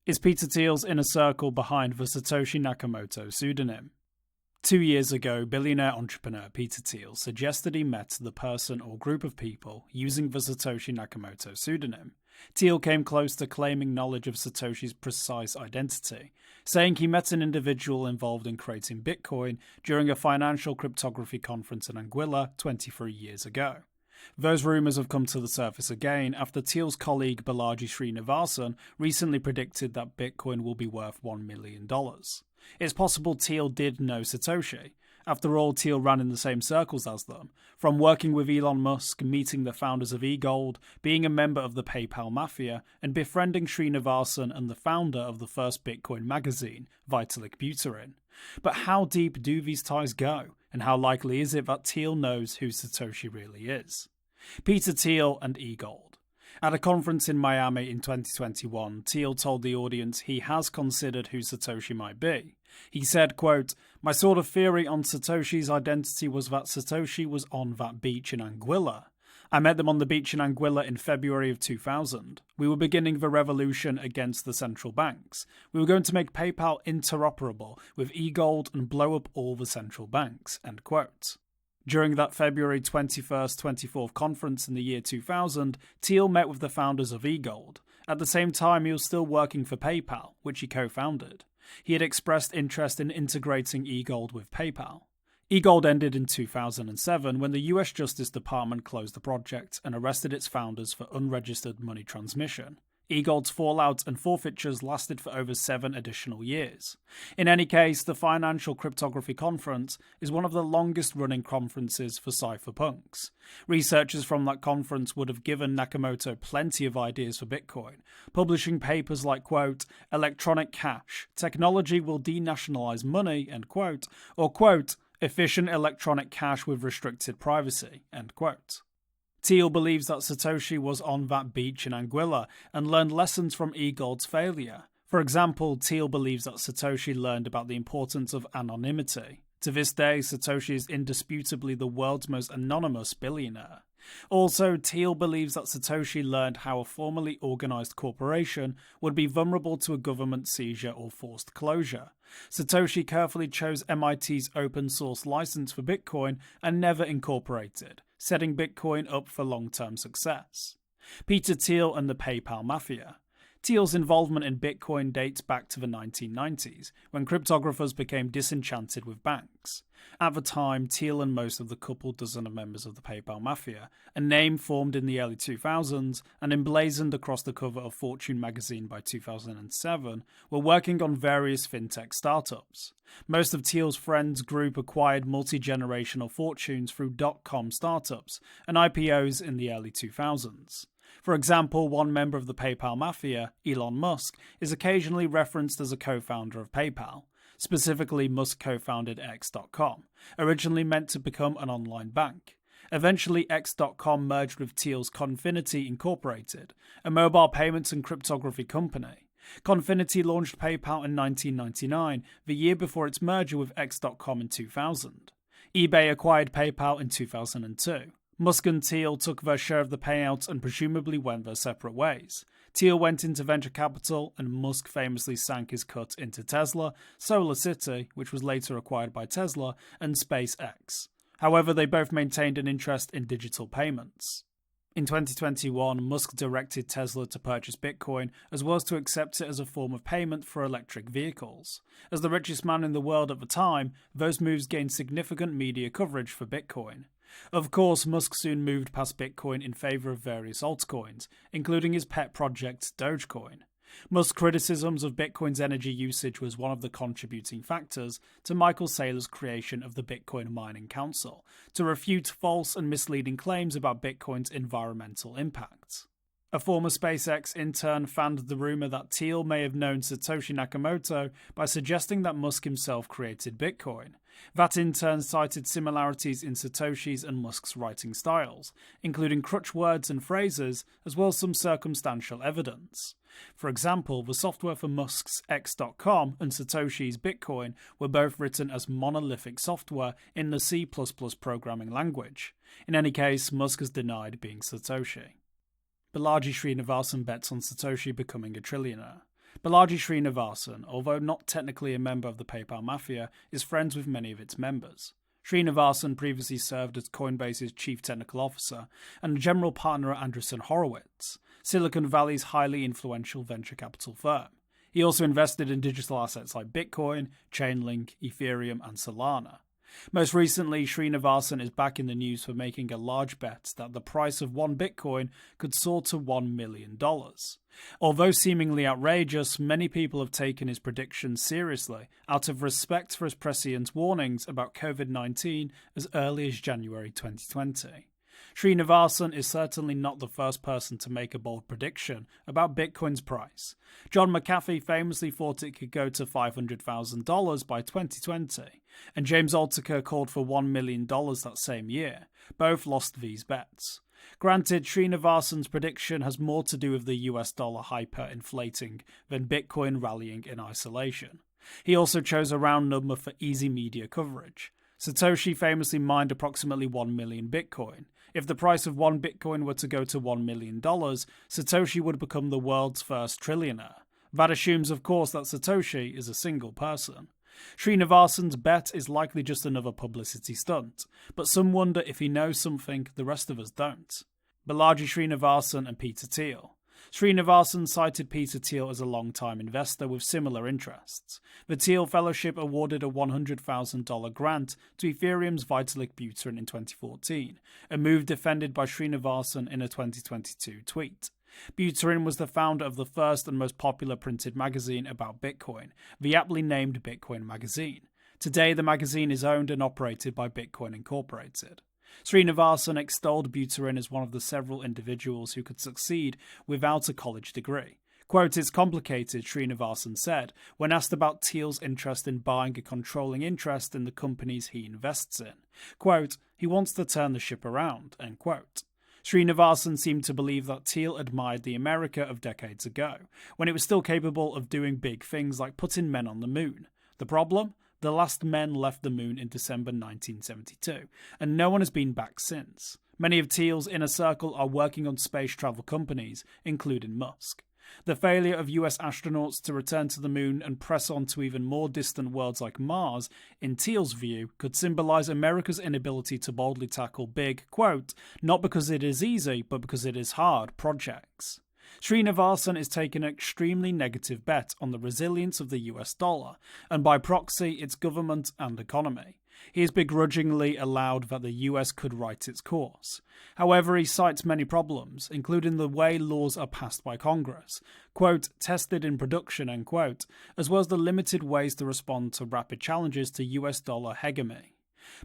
Is Peter Thiel's inner circle behind the Satoshi Nakamoto pseudonym? 2 years ago, billionaire entrepreneur Peter Thiel suggested he met the person or group of people using the Satoshi Nakamoto pseudonym. Thiel came close to claiming knowledge of Satoshi's precise identity, saying he met an individual involved in creating Bitcoin during a financial cryptography conference in Anguilla 23 years ago. Those rumours have come to the surface again after Thiel's colleague Balaji Srinivasan recently predicted that Bitcoin will be worth $1 million. It's possible Thiel did know Satoshi. After all, Thiel ran in the same circles as them, from working with Elon Musk, meeting the founders of eGold, being a member of the PayPal Mafia, and befriending Srinivasan and the founder of the first Bitcoin magazine, Vitalik Buterin. But how deep do these ties go, and how likely is it that Thiel knows who Satoshi really is? Peter Thiel and eGold. At a conference in Miami in 2021, Thiel told the audience he has considered who Satoshi might be. He said, quote, "My sort of theory on Satoshi's identity was that Satoshi was on that beach in Anguilla. I met them on the beach in Anguilla in February of 2000. We were beginning the revolution against the central banks. We were going to make PayPal interoperable with eGold and blow up all the central banks." End quote. During that February 21st, 24th conference in the year 2000, Thiel met with the founders of eGold. At the same time, he was still working for PayPal, which he co-founded. He had expressed interest in integrating eGold with PayPal. eGold ended in 2007 when the US Justice Department closed the project and arrested its founders for unregistered money transmission. eGold's fallout and forfeitures lasted for over 7 additional years. In any case, the Financial Cryptography Conference is one of the longest-running conferences for cypherpunks. Researchers from that conference would have given Nakamoto plenty of ideas for Bitcoin, publishing papers like, quote, "Electronic cash, technology will denationalize money," end quote, or, quote, "Efficient electronic cash with restricted privacy," end quote. Thiel believes that Satoshi was on that beach in Anguilla and learned lessons from eGold's failure. For example, Thiel believes that Satoshi learned about the importance of anonymity. To this day, Satoshi is indisputably the world's most anonymous billionaire. Also, Thiel believes that Satoshi learned how a formally organized corporation would be vulnerable to a government seizure or forced closure. Satoshi carefully chose MIT's open source license for Bitcoin and never incorporated, setting Bitcoin up for long-term success. Peter Thiel and the PayPal Mafia. Thiel's involvement in Bitcoin dates back to the 1990s, when cryptographers became disenchanted with banks. At the time, Thiel and most of the couple dozen of members of the PayPal Mafia, a name formed in the early 2000s and emblazoned across the cover of Fortune magazine by 2007, were working on various fintech startups. Most of Thiel's friends group acquired multi-generational fortunes through dot-com startups and IPOs in the early 2000s. For example, one member of the PayPal Mafia, Elon Musk, is occasionally referenced as a co-founder of PayPal. Specifically, Musk co-founded X.com, originally meant to become an online bank. Eventually, X.com merged with Thiel's Confinity Incorporated, a mobile payments and cryptography company. Confinity launched PayPal in 1999, the year before its merger with X.com in 2000. eBay acquired PayPal in 2002. Musk and Thiel took their share of the payouts and presumably went their separate ways. Thiel went into venture capital, and Musk famously sank his cut into Tesla, SolarCity, which was later acquired by Tesla, and SpaceX. However, they both maintained an interest in digital payments. In 2021, Musk directed Tesla to purchase Bitcoin, as well as to accept it as a form of payment for electric vehicles. As the richest man in the world at the time, those moves gained significant media coverage for Bitcoin. Of course, Musk soon moved past Bitcoin in favor of various altcoins, including his pet project Dogecoin. Musk's criticisms of Bitcoin's energy usage was one of the contributing factors to Michael Saylor's creation of the Bitcoin Mining Council, to refute false and misleading claims about Bitcoin's environmental impact. A former SpaceX intern fanned the rumor that Thiel may have known Satoshi Nakamoto by suggesting that Musk himself created Bitcoin. That intern cited similarities in Satoshi's and Musk's writing styles, including crutch words and phrases, as well as some circumstantial evidence. For example, the software for Musk's X.com and Satoshi's Bitcoin were both written as monolithic software in the C++ programming language. In any case, Musk has denied being Satoshi. Balaji Srinivasan bets on Satoshi becoming a trillionaire. Balaji Srinivasan, although not technically a member of the PayPal mafia, is friends with many of its members. Srinivasan previously served as Coinbase's chief technical officer and a general partner at Andreessen Horowitz, Silicon Valley's highly influential venture capital firm. He also invested in digital assets like Bitcoin, Chainlink, Ethereum, and Solana. Most recently, Srinivasan is back in the news for making a large bet that the price of one Bitcoin could soar to $1 million. Although seemingly outrageous, many people have taken his predictions seriously out of respect for his prescient warnings about COVID-19 as early as January 2020. Srinivasan is certainly not the first person to make a bold prediction about Bitcoin's price. John McAfee famously thought it could go to $500,000 by 2020, and James Altucher called for $1 million that same year. Both lost these bets. Granted, Srinivasan's prediction has more to do with the US dollar hyperinflating than Bitcoin rallying in isolation. He also chose a round number for easy media coverage. Satoshi famously mined approximately 1 million Bitcoin. If the price of one Bitcoin were to go to $1 million, Satoshi would become the world's first trillionaire. That assumes, of course, that Satoshi is a single person. Srinivasan's bet is likely just another publicity stunt, but some wonder if he knows something the rest of us don't. Balaji Srinivasan and Peter Thiel. Srinivasan cited Peter Thiel as a long-time investor with similar interests. The Thiel Fellowship awarded a $100,000 grant to Ethereum's Vitalik Buterin in 2014, a move defended by Srinivasan in a 2022 tweet. Buterin was the founder of the first and most popular printed magazine about Bitcoin, the aptly named Bitcoin Magazine. Today, the magazine is owned and operated by Bitcoin Incorporated. Srinivasan extolled Buterin as one of the several individuals who could succeed without a college degree. Quote, "It's complicated," Srinivasan said, when asked about Thiel's interest in buying a controlling interest in the companies he invests in. Quote, "He wants to turn the ship around," end quote. Srinivasan seemed to believe that Thiel admired the America of decades ago, when it was still capable of doing big things like putting men on the moon. The problem? The last men left the moon in December 1972, and no one has been back since. Many of Thiel's inner circle are working on space travel companies, including Musk. The failure of US astronauts to return to the moon and press on to even more distant worlds like Mars, in Thiel's view, could symbolize America's inability to boldly tackle big, quote, "not because it is easy, but because it is hard," projects. Srinivasan is taking an extremely negative bet on the resilience of the US dollar, and by proxy, its government and economy. He has begrudgingly allowed that the US could right its course. However, he cites many problems, including the way laws are passed by Congress, quote, "tested in production," end quote, as well as the limited ways to respond to rapid challenges to US dollar hegemony.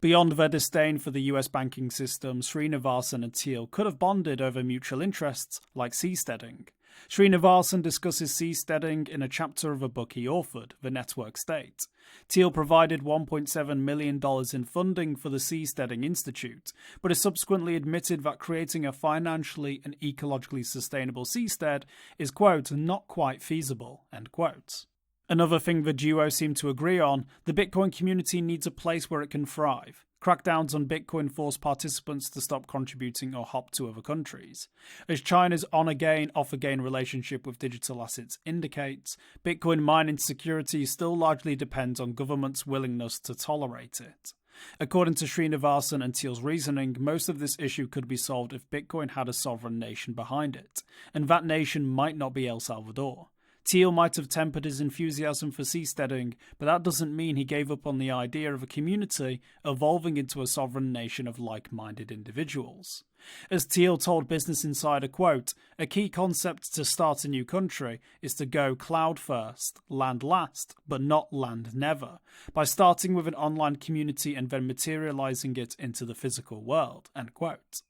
Beyond their disdain for the US banking system, Srinivasan and Thiel could have bonded over mutual interests like seasteading. Srinivasan discusses seasteading in a chapter of a book he authored, The Network State. Thiel provided $1.7 million in funding for the Seasteading Institute, but has subsequently admitted that creating a financially and ecologically sustainable seastead is, quote, "not quite feasible," end quote. Another thing the duo seem to agree on, the Bitcoin community needs a place where it can thrive. Crackdowns on Bitcoin force participants to stop contributing or hop to other countries. As China's on-again, off-again relationship with digital assets indicates, Bitcoin mining security still largely depends on governments' willingness to tolerate it. According to Srinivasan and Thiel's reasoning, most of this issue could be solved if Bitcoin had a sovereign nation behind it, and that nation might not be El Salvador. Thiel might have tempered his enthusiasm for seasteading, but that doesn't mean he gave up on the idea of a community evolving into a sovereign nation of like-minded individuals. As Thiel told Business Insider, quote, "A key concept to start a new country is to go cloud first, land last, but not land never, by starting with an online community and then materializing it into the physical world," end quote.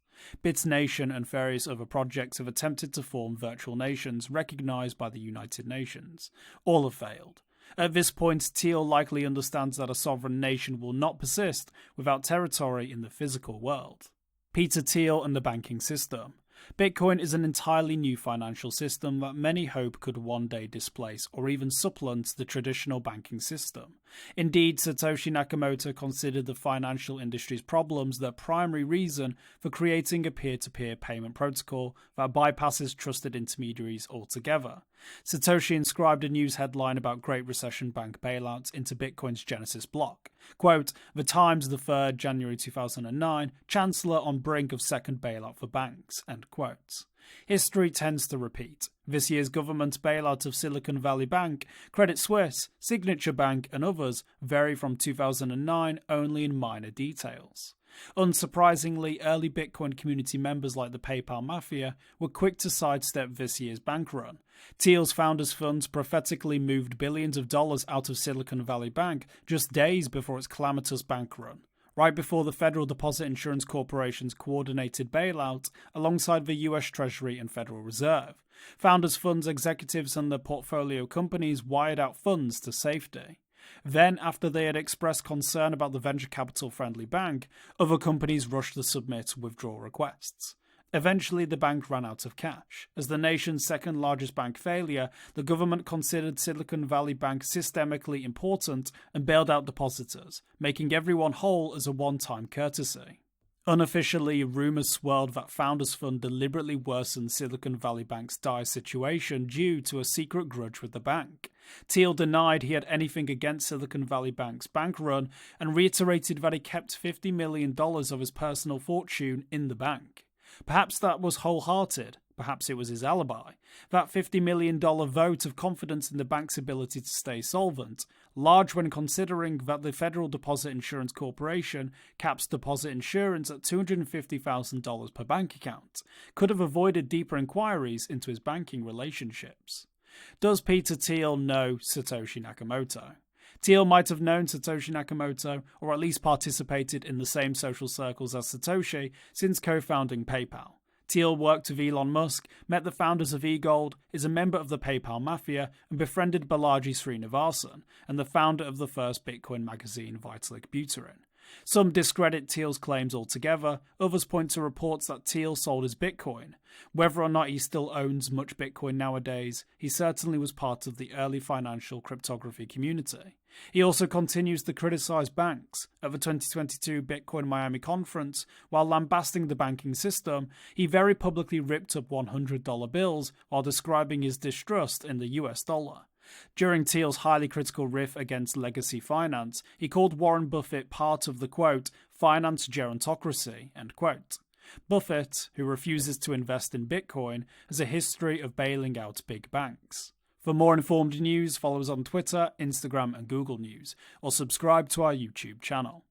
BitsNation and various other projects have attempted to form virtual nations recognized by the United Nations. All have failed. At this point, Thiel likely understands that a sovereign nation will not persist without territory in the physical world. Peter Thiel and the banking system. Bitcoin is an entirely new financial system that many hope could one day displace or even supplant the traditional banking system. Indeed, Satoshi Nakamoto considered the financial industry's problems the primary reason for creating a peer-to-peer payment protocol that bypasses trusted intermediaries altogether. Satoshi inscribed a news headline about Great Recession bank bailouts into Bitcoin's Genesis block. Quote, "The Times, the 3rd January 2009, Chancellor on brink of second bailout for banks," end quote. History tends to repeat. This year's government bailout of Silicon Valley Bank, Credit Suisse, Signature Bank, and others vary from 2009 only in minor details. Unsurprisingly, early Bitcoin community members like the PayPal Mafia were quick to sidestep this year's bank run. Thiel's founders' funds prophetically moved billions of dollars out of Silicon Valley Bank just days before its calamitous bank run, right before the Federal Deposit Insurance Corporation's coordinated bailout alongside the US Treasury and Federal Reserve. Founders' funds executives and their portfolio companies wired out funds to safety. Then, after they had expressed concern about the venture capital-friendly bank, other companies rushed to submit withdrawal requests. Eventually, the bank ran out of cash. As the nation's second largest bank failure, the government considered Silicon Valley Bank systemically important and bailed out depositors, making everyone whole as a one-time courtesy. Unofficially, rumours swirled that Founders Fund deliberately worsened Silicon Valley Bank's dire situation due to a secret grudge with the bank. Thiel denied he had anything against Silicon Valley Bank's bank run and reiterated that he kept $50 million of his personal fortune in the bank. Perhaps that was wholehearted, perhaps it was his alibi. That $50 million vote of confidence in the bank's ability to stay solvent, large when considering that the Federal Deposit Insurance Corporation caps deposit insurance at $250,000 per bank account, could have avoided deeper inquiries into his banking relationships. Does Peter Thiel know Satoshi Nakamoto? Thiel might have known Satoshi Nakamoto, or at least participated in the same social circles as Satoshi since co-founding PayPal. Thiel worked with Elon Musk, met the founders of eGold, is a member of the PayPal Mafia, and befriended Balaji Srinivasan, and the founder of the first Bitcoin magazine, Vitalik Buterin. Some discredit Thiel's claims altogether, others point to reports that Thiel sold his Bitcoin. Whether or not he still owns much Bitcoin nowadays, he certainly was part of the early financial cryptography community. He also continues to criticize banks. At the 2022 Bitcoin Miami conference, while lambasting the banking system, he very publicly ripped up $100 bills while describing his distrust in the US dollar. During Thiel's highly critical riff against legacy finance, he called Warren Buffett part of the, quote, finance gerontocracy, end quote. Buffett, who refuses to invest in Bitcoin, has a history of bailing out big banks. For more informed news, follow us on Twitter, Instagram, and Google News, or subscribe to our YouTube channel.